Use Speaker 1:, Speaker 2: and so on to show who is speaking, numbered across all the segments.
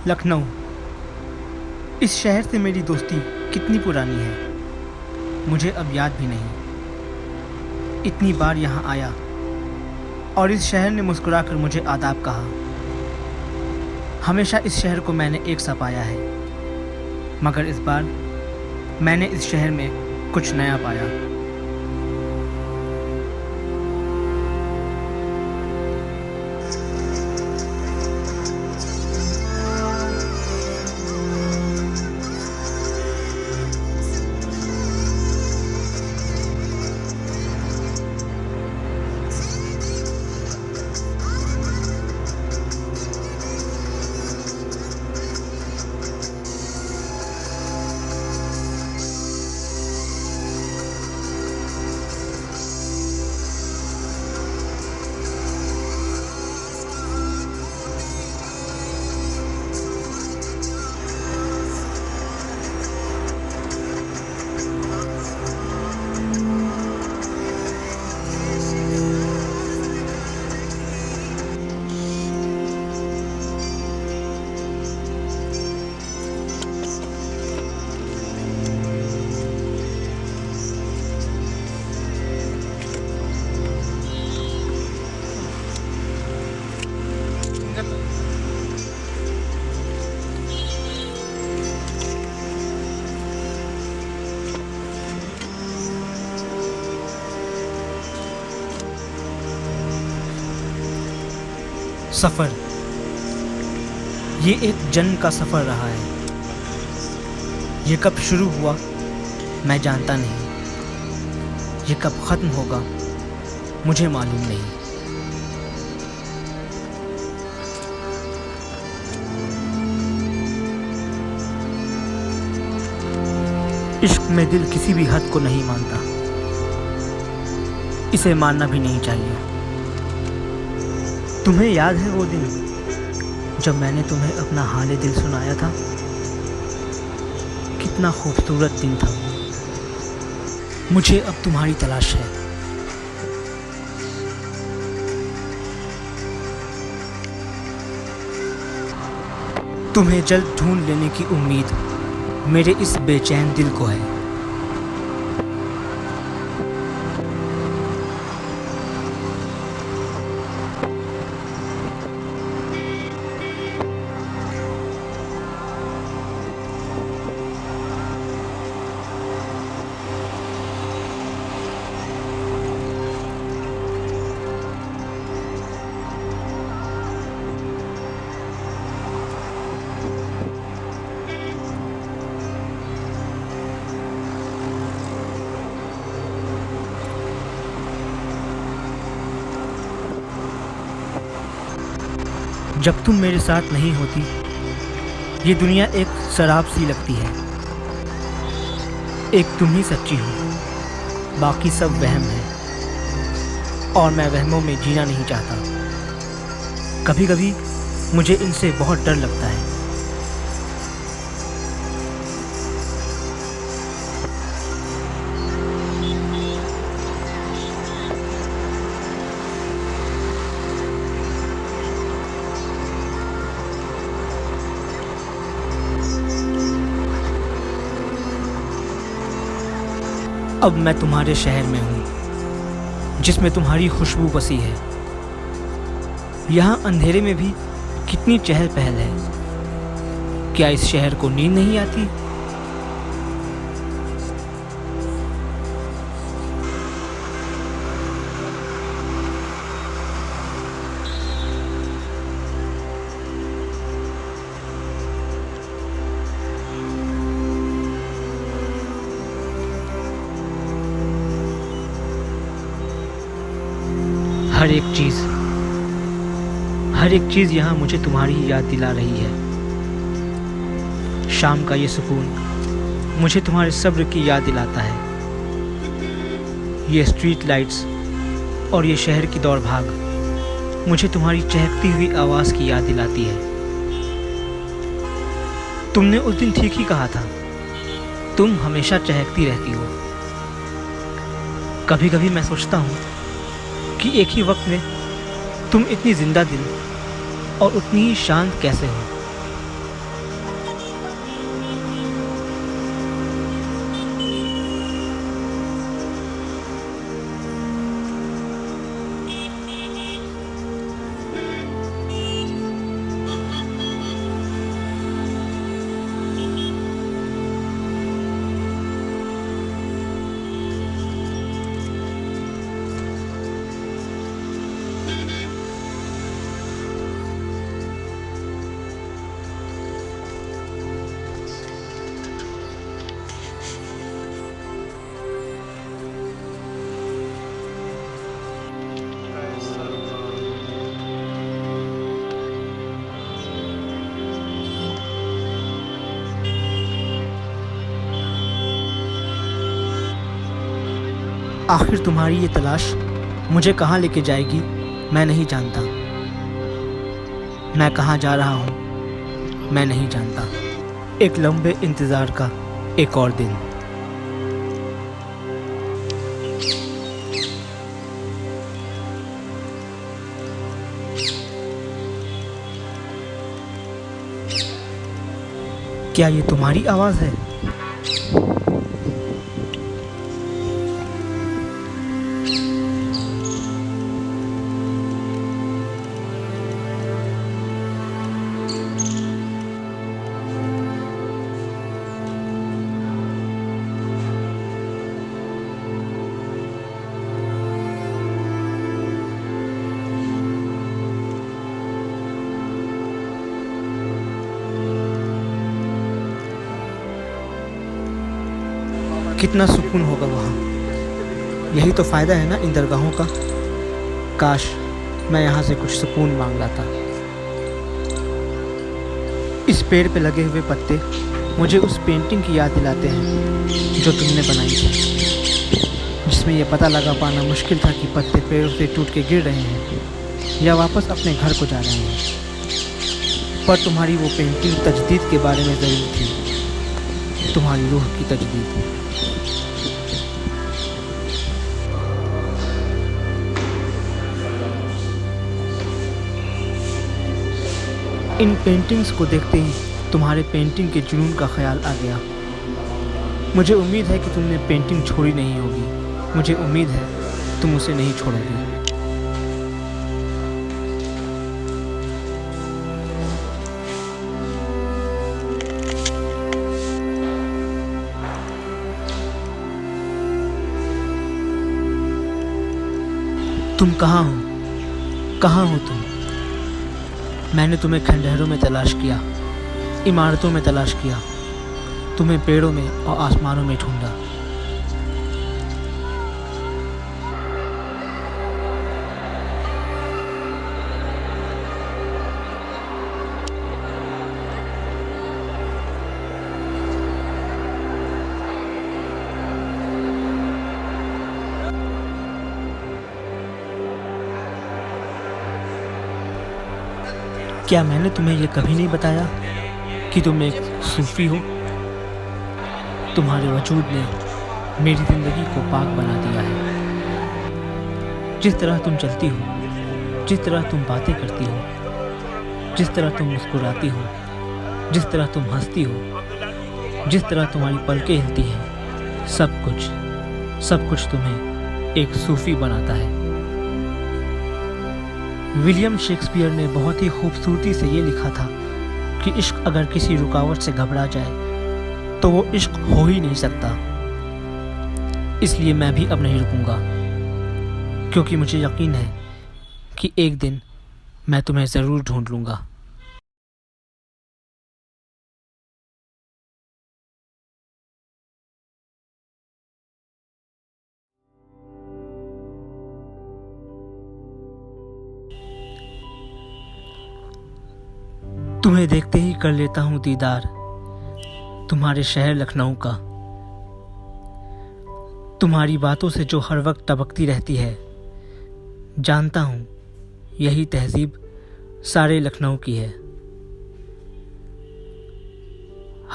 Speaker 1: लखनऊ। इस शहर से मेरी दोस्ती कितनी पुरानी है मुझे अब याद भी नहीं। इतनी बार यहाँ आया और इस शहर ने मुस्कुराकर मुझे आदाब कहा। हमेशा इस शहर को मैंने एक सा पाया है, मगर इस बार मैंने इस शहर में कुछ नया पाया। सफ़र, ये एक जन्म का सफ़र रहा है। ये कब शुरू हुआ मैं जानता नहीं, ये कब ख़त्म होगा मुझे मालूम नहीं। इश्क में दिल किसी भी हद को नहीं मानता, इसे मानना भी नहीं चाहिए। तुम्हें याद है वो दिन जब मैंने तुम्हें अपना हाल दिल सुनाया था? कितना खूबसूरत दिन था वो। मुझे अब तुम्हारी तलाश है। तुम्हें जल्द ढूंढ लेने की उम्मीद मेरे इस बेचैन दिल को है। जब तुम मेरे साथ नहीं होती, ये दुनिया एक शराब सी लगती है। एक तुम ही सच्ची हो, बाकी सब वहम है और मैं वहमों में जीना नहीं चाहता। कभी कभी मुझे इनसे बहुत डर लगता है। अब मैं तुम्हारे शहर में हूँ, जिसमें तुम्हारी खुशबू बसी है। यहाँ अंधेरे में भी कितनी चहल पहल है। क्या इस शहर को नींद नहीं आती? हर एक चीज़ यहाँ मुझे तुम्हारी ही याद दिला रही है। शाम का ये सुकून मुझे तुम्हारे सब्र की याद दिलाता है। ये स्ट्रीट लाइट्स और ये शहर की दौड़ भाग मुझे तुम्हारी चहकती हुई आवाज़ की याद दिलाती है। तुमने उस दिन ठीक ही कहा था, तुम हमेशा चहकती रहती हो। कभी कभी मैं सोचता हूँ कि एक ही वक्त में तुम इतनी जिंदा दिल और उतनी ही शांत कैसे हो। आखिर तुम्हारी ये तलाश मुझे कहाँ लेके जाएगी मैं नहीं जानता। मैं कहाँ जा रहा हूँ मैं नहीं जानता। एक लंबे इंतज़ार का एक और दिन। क्या ये तुम्हारी आवाज़ है? कितना सुकून होगा वहाँ। यही तो फ़ायदा है ना इन दरगाहों का। काश मैं यहाँ से कुछ सुकून मांग लाता। इस पेड़ पे लगे हुए पत्ते मुझे उस पेंटिंग की याद दिलाते हैं जो तुमने बनाई थी, जिसमें यह पता लगा पाना मुश्किल था कि पत्ते पेड़ों से टूट के गिर रहे हैं या वापस अपने घर को जा रहे हैं। पर तुम्हारी वो पेंटिंग तजदीद के बारे में ज़रूर थी, तुम्हारी रूह की तजदीद। इन पेंटिंग्स को देखते ही तुम्हारे पेंटिंग के जुनून का ख्याल आ गया। मुझे उम्मीद है कि तुमने पेंटिंग छोड़ी नहीं होगी। मुझे उम्मीद है तुम उसे नहीं छोड़ोगी। तुम कहाँ हो? कहाँ हो तुम? मैंने तुम्हें खंडहरों में तलाश किया, इमारतों में तलाश किया, तुम्हें पेड़ों में और आसमानों में ढूंढा। क्या मैंने तुम्हें ये कभी नहीं बताया कि तुम एक सूफ़ी हो? तुम्हारे वजूद ने मेरी ज़िंदगी को पाक बना दिया है। जिस तरह तुम चलती हो, जिस तरह तुम बातें करती हो, जिस तरह तुम मुस्कुराती हो, जिस तरह तुम हंसती हो, जिस तरह तुम्हारी पलकें हिलती हैं, सब कुछ तुम्हें एक सूफ़ी बनाता है। विलियम शेक्सपियर ने बहुत ही खूबसूरती से ये लिखा था कि इश्क अगर किसी रुकावट से घबरा जाए तो वो इश्क हो ही नहीं सकता। इसलिए मैं भी अब नहीं रुकूंगा, क्योंकि मुझे यकीन है कि एक दिन मैं तुम्हें ज़रूर ढूंढ लूँगा। तुम्हें देखते ही कर लेता हूँ दीदार तुम्हारे शहर लखनऊ का। तुम्हारी बातों से जो हर वक्त टपकती रहती है, जानता हूँ यही तहजीब सारे लखनऊ की है।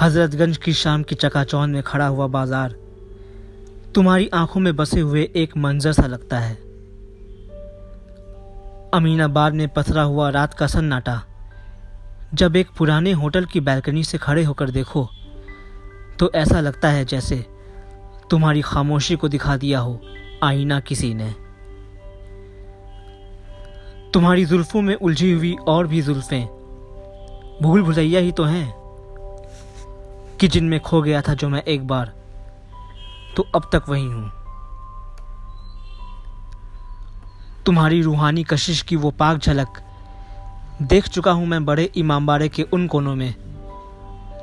Speaker 1: हजरतगंज की शाम की चकाचौंध में खड़ा हुआ बाजार तुम्हारी आंखों में बसे हुए एक मंजर सा लगता है। अमीनाबाद में पसरा हुआ रात का सन्नाटा जब एक पुराने होटल की बैल्कनी से खड़े होकर देखो तो ऐसा लगता है जैसे तुम्हारी खामोशी को दिखा दिया हो आईना किसी ने। तुम्हारी जुल्फों में उलझी हुई और भी जुल्फें भूल भुलैया ही तो हैं कि जिनमें खो गया था जो मैं एक बार, तो अब तक वही हूं। तुम्हारी रूहानी कशिश की वो पाक झलक देख चुका हूं मैं बड़े इमामबाड़े के उन कोनों में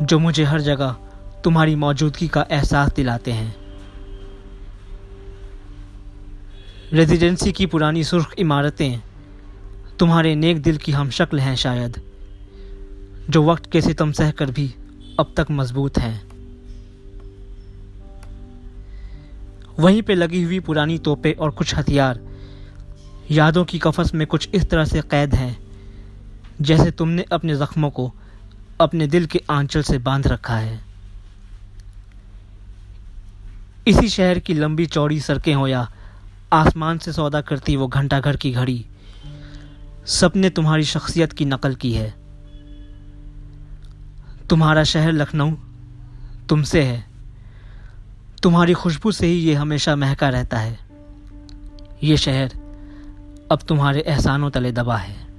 Speaker 1: जो मुझे हर जगह तुम्हारी मौजूदगी का एहसास दिलाते हैं। रेजिडेंसी की पुरानी सुर्ख इमारतें तुम्हारे नेक दिल की हमशक्ल हैं शायद, जो वक्त के सितम सह कर भी अब तक मजबूत हैं। वहीं पे लगी हुई पुरानी तोपें और कुछ हथियार यादों की कफस में कुछ इस तरह से कैद हैं जैसे तुमने अपने जख्मों को अपने दिल के आंचल से बांध रखा है। इसी शहर की लंबी चौड़ी सड़कें हो या आसमान से सौदा करती वो घंटाघर की घड़ी, सबने तुम्हारी शख्सियत की नकल की है। तुम्हारा शहर लखनऊ तुमसे है, तुम्हारी खुशबू से ही ये हमेशा महका रहता है। ये शहर अब तुम्हारे एहसानों तले दबा है।